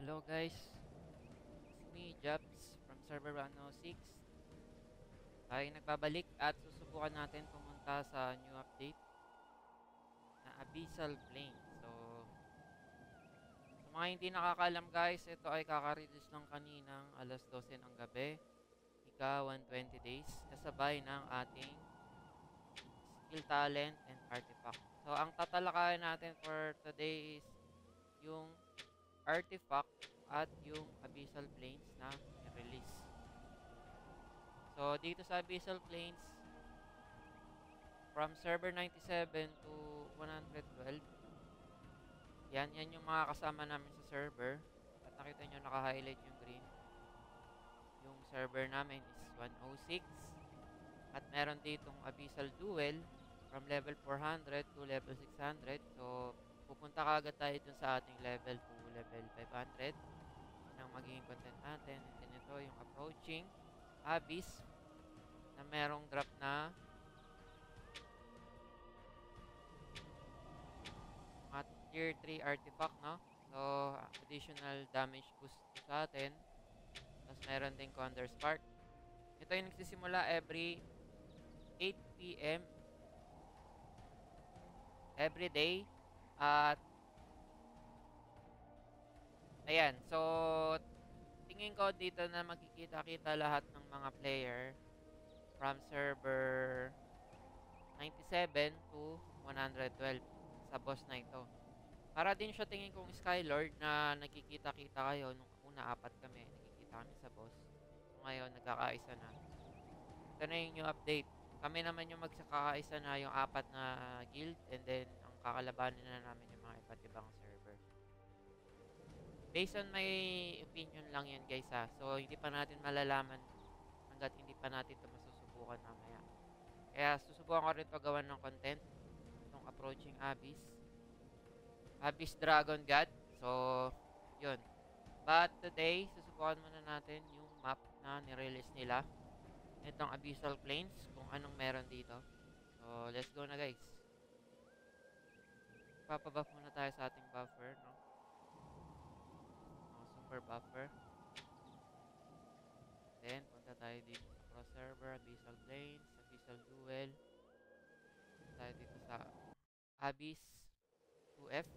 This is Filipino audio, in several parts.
Hello guys, it's me Jobs from Server 106. Tayo nagbabalik at susubukan natin pumunta sa new update na Abyssal Plain. So, sa mga hindi nakakaalam guys, ito ay kaka-release lang kaninang alas 12 ng gabi, ika 120 days, kasabay ng ating skill talent and artifact. So, ang tatalakayan natin for today is yung artifact at yung Abyssal Plains na release. So, dito sa Abyssal Plains, from server 97 to 112, yan yung mga kasama namin sa server. At nakita nyo naka-highlight yung green. Yung server namin is 106. At meron ditong Abyssal Duel from level 400 to level 600. So, pupunta ka agad tayo dun sa ating level to level 500. Yan ang magiging content natin. And then ito yung Approaching Abyss na merong drop na mga tier 3 artifact, no? So, additional damage boost sa atin. Tapos meron din Condor Spark. Ito yung nagsisimula every 8 p.m. every day. At, ayan. So, tingin ko dito na makikita-kita lahat ng mga player from server 97 to 112 sa boss na ito. Para din siya tingin kong Skylord na nagkikita-kita kayo. Nung una, apat kami. Nagkikita kami sa boss. So, ngayon, nagkakaisa na. Ito na yung new update. Kami naman yung magsakakaisa na yung apat na guild. And then, ang kakalabanin na namin yung mga iba't ibang server. Based on my opinion lang yan, guys, ha. So, hindi pa natin malalaman hanggat hindi pa natin ito masusubukan mamaya. Kaya, susubukan ko rin ito gawan ng content. Itong Approaching Abyss. Abyss Dragon God. So, yun. But today, susubukan muna natin yung map na nirelease nila. Itong Abyssal Plains, kung anong meron dito. So, let's go na guys. Papabuff muna tayo sa ating buffer, no? Super buffer. Then, punta tayo dito sa cross server, Abyssal Plains, Abyssal Duel. Punta tayo dito sa Abyss 2F.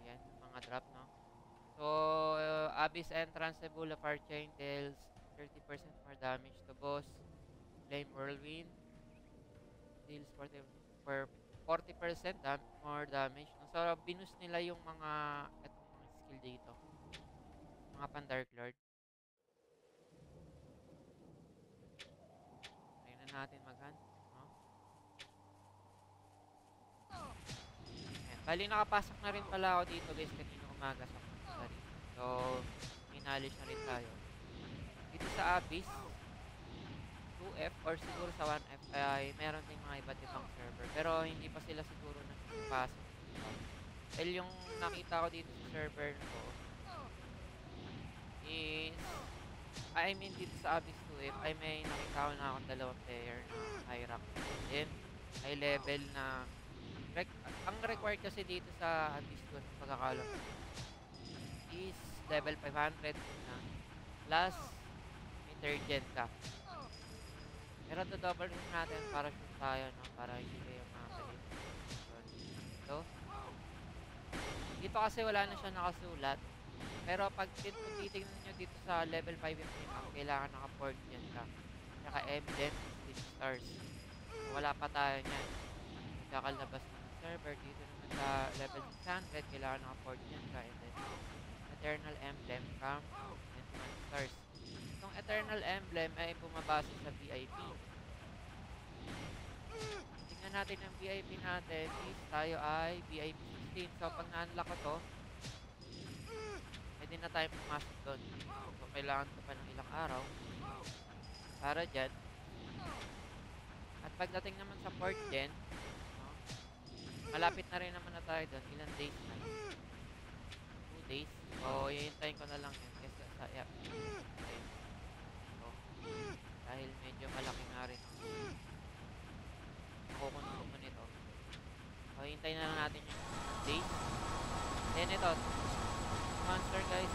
Ayan, mga drop, no? So, Abyss Entrance Nebula Fire Chain deals 30% more damage to boss. Flame Whirlwind deals 40% more damage. No? So, binus nila yung mga itong mga skill dito. Mga pan Dark Lord. Try na natin mag-hunt. No? Ayan. Bali, nakapasok na rin pala ako dito guys kanina umaga sa Kunsari. So, minalish na rin tayo. Dito sa Abyss 2F or siguro sa 1F ay meron ding mga iba't ibang server. Pero hindi pa sila siguro nakipasok. Dahil yung nakita ko dito sa server ko is I mean dito sa Abyss 2F ay may nakita ko na akong dalawang player na high rank. Then, high level na ang required kasi dito sa Abyss 2F pagkakalam is level 500 na plus may third gen ka. Pero to double rin natin para sure tayo, no? Para hindi kayo makapalit. So, dito kasi wala na siya nakasulat. Pero pag titignan nyo dito sa level 5 yung minimum, kailangan naka-port yan ka. Tsaka emblem 6 stars. So, wala pa tayo nyan. Kakalabas na ng server. Dito naman sa level 600, kailangan naka-port yan ka. And then, Eternal Emblem from 21 stars. Itong Eternal Emblem ay bumabase sa VIP. Tingnan natin ang VIP natin is tayo ay VIP 16. So, pag na-unlock ko to, pwede na tayo pumasok doon. So, kailangan ko pa ng ilang araw para dyan. At pagdating naman sa port gen, no, malapit na rin naman na tayo doon. Ilang days na lang? 2 days. So, hihintayin ko na lang yun. Kasi sa okay. So, dahil medyo malaki nga rin ang makukonsumo nito. So, hintayin na lang natin yung days. Then, Then ito, monster guys,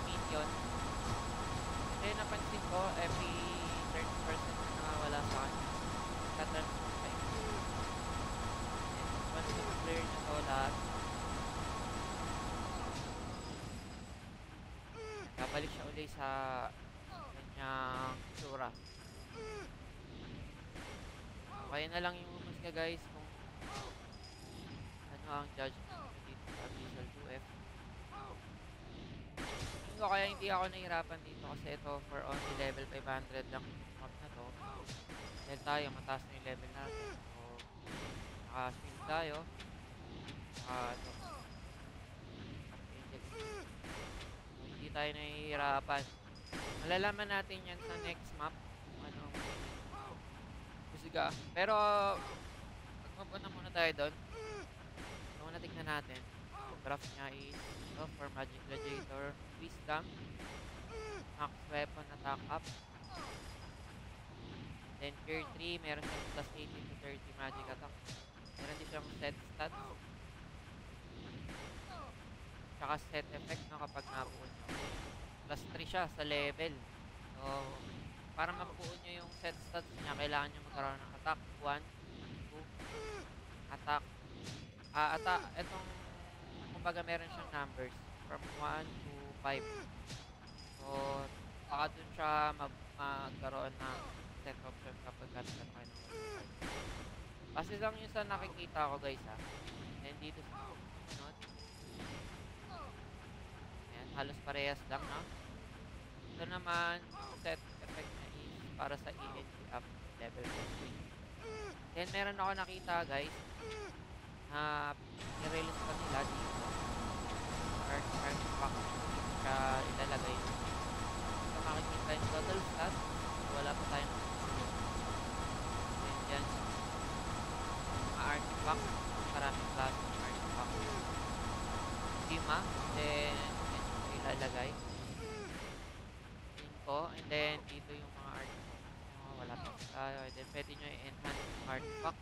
minion. And then napansin ko, every 30% na nawawala sa akin, tatransform siya into. And once na clear niya to lahat, babalik siya uli sa kanyang tsura. Okay na lang yung humusga guys kung ano ang judgment nyo dito sa Abyssal 2F. Tingin ko kaya hindi ako nahihirapan dito kasi ito for only level 500 lang yung map na to. Dahil tayo mataas na yung level natin. So, naka-swing tayo. Ito. So, hindi tayo nahihirapan. Malalaman natin yan sa next map. Kung ano ang husga. Pero, magpapunta muna tayo doon. So, muna tignan natin. Graph niya is for Magic Gladiator, Wisdom, Max Weapon, Attack Up. Then Tier 3, meron siyang plus 18 to 30 Magic Attack. Meron din siyang set stats. Tsaka set effect no, kapag nabuo nyo. Plus 3 siya sa level. So, para mabuo nyo yung set stats niya, kailangan nyo magkaroon ng attack 1, 2, attack. Itong kumbaga meron siyang numbers from 1 to 5. So, baka dun siya magkaroon ng set option kapag nagkaroon kayo ng 1. Kasi lang yun sa nakikita ko guys ha. And dito sa sunod. Ayan, halos parehas lang no. Ito naman, set effect na is para sa ENG up level 3. Then meron ako nakita guys na i-release pa nila dito. Artifact dito siya ilalagay. So makikita yung total stats. Wala pa tayong then dyan mga artifact. Maraming klase ng artifact. 5. Then ilalagay. Info. And then dito yung mga artifact. Wala pa tayo. And then pwede nyo i-enhance yung artifact.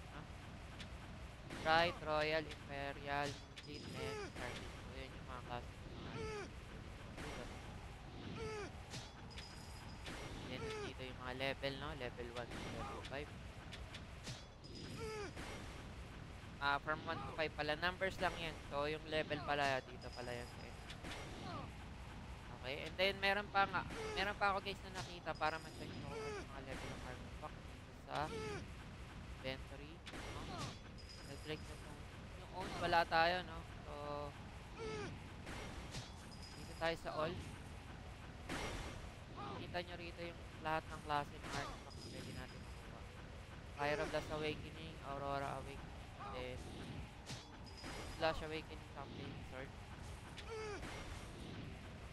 Bright, Royal, Imperial, Complete, and Stargate. So, yun yung mga klase ng mga then, dito yung mga level, no? Level 1 to level 5. From 1 to 5 pala. Numbers lang yan. So, yung level pala, dito pala yan. Okay, and then meron pa ako guys na nakita para ma-check nyo kung ano yung mga level ng artifact dito sa inventory. No? Nag-break na po. Yung own, wala tayo, no? So, dito tayo sa all. Kita nyo rito yung lahat ng klase ng artifact na pwede natin makuha. Fire of Last Awakening, Aurora Awakening, and then Slash Awakening, Something Sword.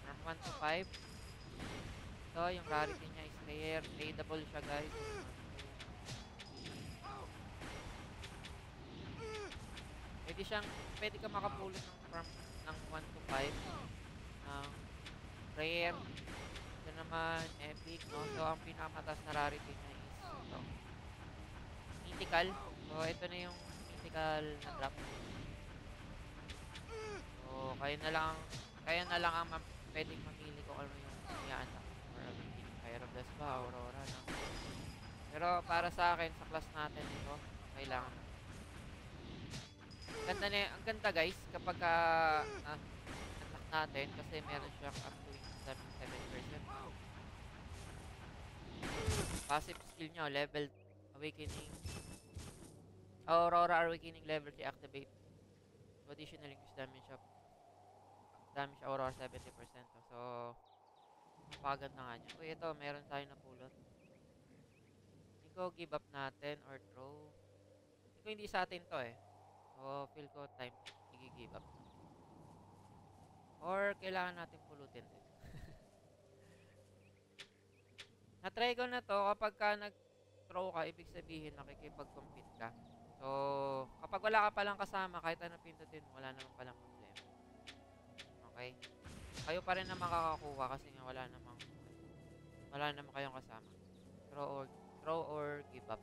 From 1 to 5. So, yung rarity niya is rare. Tradable siya, guys. Pwede ka makapulot ng 1 to 5 ng rare. Ito naman, epic, no? So, ang pinakamatas na rarity niya is ito. Mythical. So, ito na yung mythical na drop. So, kaya na lang ang pwedeng mamili kung ano yung i-unlock or Awakening. Fire of Blast ba? Aurora, no? Pero para sa akin, sa class natin ito, kailangan ang ganda guys kapag unlock natin kasi meron siyang up to 7%. Passive skill nyo, level Awakening. Aurora Awakening level deactivate. So additional increase damage Aurora 70%. So napaganda nga niya. Uy, ito meron tayo napulot. Hindi ko give up natin or throw. Hindi ko hindi sa atin to eh. So feel ko time i-give up. Or kailangan natin pulutin din. Na-try ko na to kapag ka nag-throw ka, ibig sabihin nakikipag-compete ka. So, kapag wala ka palang kasama, kahit anong pindutin mo, wala naman palang problema. Okay? Kayo pa rin na makakakuha kasi nga wala naman kayong kasama. Throw or give up.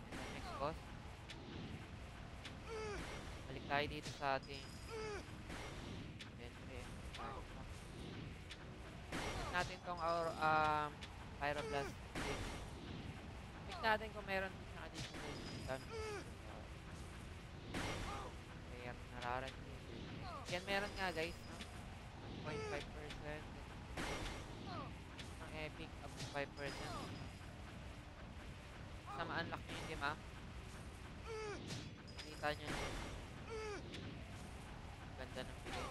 And the next boss. Balik tayo dito sa ating bentre. Check natin tong our Pyroblast. Check natin kung meron din siyang additional damage. Kaya nararating. Yan meron nga guys, no? 1.5%. Ang epic up to 5%. Sa ma-unlock nyo yung lima. Nakita nyo na. Ganda ng bigay.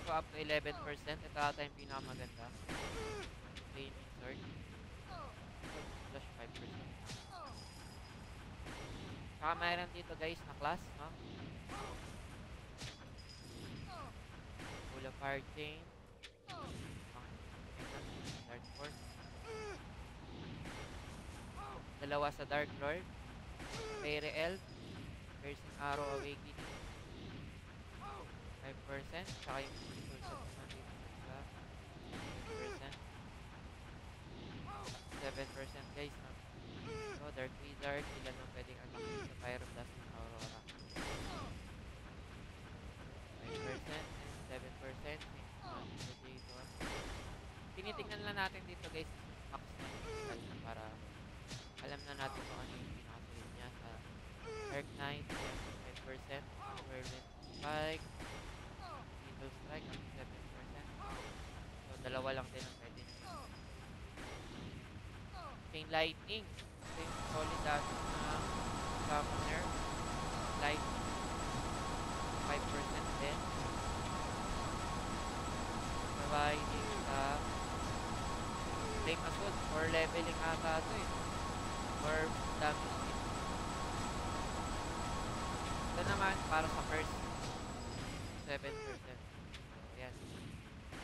So up to 11%. Ito ata yung pinakamaganda. Flaming sword. Plus 5%. Saka mayroon dito guys na class, no? Full of fire chain. Dark force. Dalawa sa Dark Lord. Fairy Elf. Piercing Arrow Awakening. 5%. Saka yung physical set naman dito sa 7% guys, no? So Dark Wizard, sila lang pwedeng unlock sa Pyroblast ng Aurora. 5% and 7%. Dito. Tinitingnan lang natin dito guys yung max na yung para alam na natin kung ano yung pinakasalit niya sa Dark Knight. 5%. Whirlwind Spike. Needle Strike up to 7%. So dalawa lang din ang pwede nyo. Chain Lightning. Ito yung solid natin na summoner. Lightning. 5% din. Providing sa Flame Assault. 4 leveling ata ito eh. 4 damage hit. Ito naman para sa first 7%. Ayan.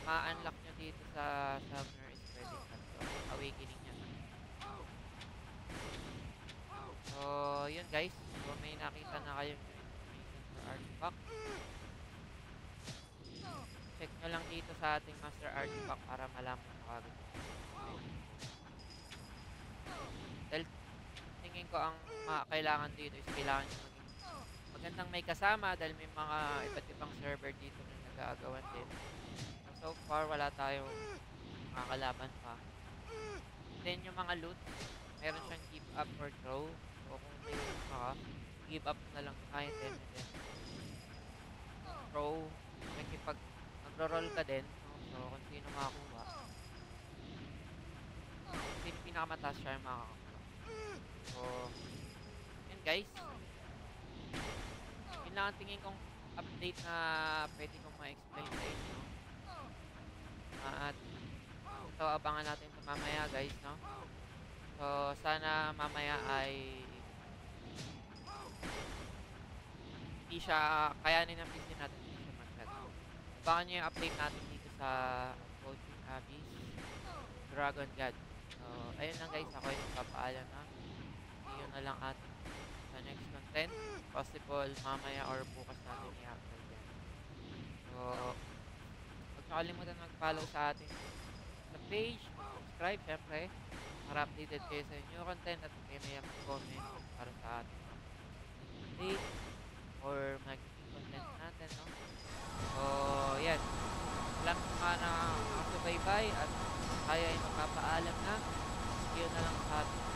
Ma-unlock nyo dito sa summoner is pwedeng awakening niya. So, yun guys. So, may nakita na kayong information for artifact. Check nyo lang dito sa ating master artifact para malaman nyo kagad. Dahil tingin ko ang kailangan dito is kailangan nyo maging magandang may kasama dahil may mga iba't ibang server dito na nag-aagawan din. So far, wala tayong makakalaban pa. Then yung mga loot, meron siyang give up or throw. So kung may ka, give up na lang yung item and then throw. Nakikipag nagro-roll ka din. So kung sino makakuha. Sino pinakamataas siya yung makakakuha. So, yun guys. Yun lang ang tingin kong update na pwede kong ma-explain sa inyo. At ito, abangan natin ito mamaya guys, no? So, sana mamaya ay hindi siya kayanin ng PC natin, hindi siya mag-lag. Abangan nyo yung update natin dito sa Coaching Abyss Dragon God. So, ayun lang guys, ako yung magpapaalam na. See you na lang atin sa next content. Possible mamaya or bukas natin i-upload yan. So, huwag nyo kalimutan mag-follow sa ating sa page, subscribe syempre para updated kayo sa new content at kayo may mag-comment para sa ating update or magiging content natin, no? So, yan. Salamat sa mga nakasubaybay at tayo ay magpapaalam na. See you na lang sa ating